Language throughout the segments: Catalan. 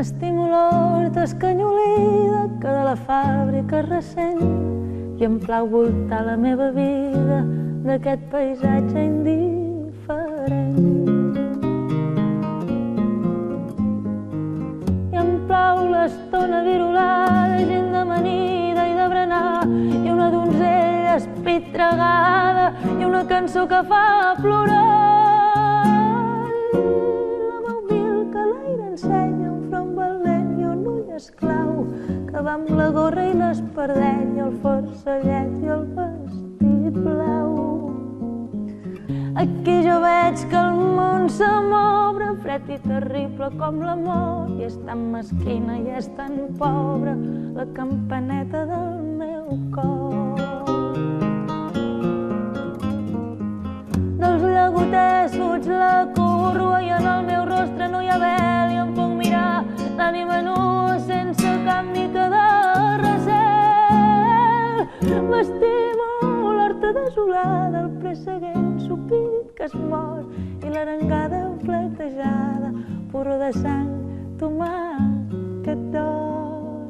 M'estimo l'hort escanyolida que de la fàbrica recent i em plau voltar la meva vida d'aquest paisatge indiferent. I em plau l'estona virolada, gent d'amanida i de berenar, i una donzella espitregada i una cançó que fa plorar. La mà humil que l'aire ensenya un front valent i un ull esclau que va amb la gorra i l'espardeny i el forcellet i el vestit blau. Aquí jo veig que el món se m'obre, fred i terrible com l'amor, i és tan mesquina i és tan pobra la campaneta del meu cor. Dels llagoters fuig la corrua i en el meu rostre no hi ha vel i em puc mirar l'ànima nua sense cap mica de recel. M'estimo l'horta desolada, el presseguent supit que es mor i l'arengada fletejada, porró de sang, tomàquet d'or.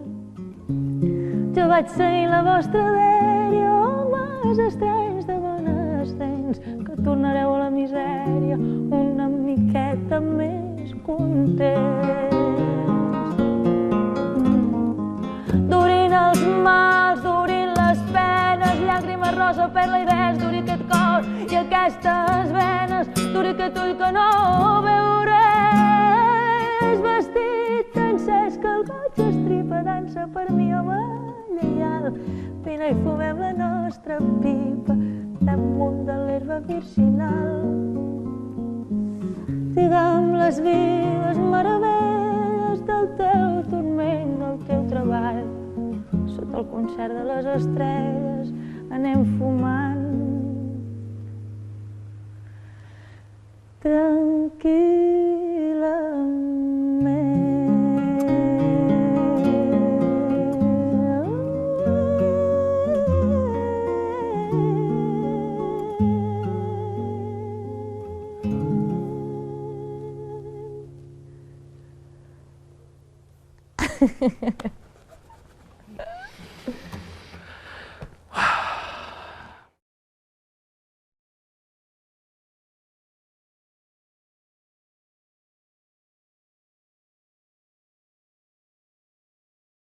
Jo vaig seguir la vostra dèria, homes estranys de bones dents, que tornareu a la misèria una miqueta més contents. Durin els mals, durin les penes, llàgrimes rosa, perla i ves, duri aquest cor i aquestes venes, duri aquest ull que no veu res. Vestit encès que el goig estripa, dansa per mi, home lleial, vine i fumem la nostra pipa damunt de l'herba virginal. Digue'm les vives meravelles del teu turment, del teu treball. Sota el concert de les estrelles anem fumant tranquil·lament.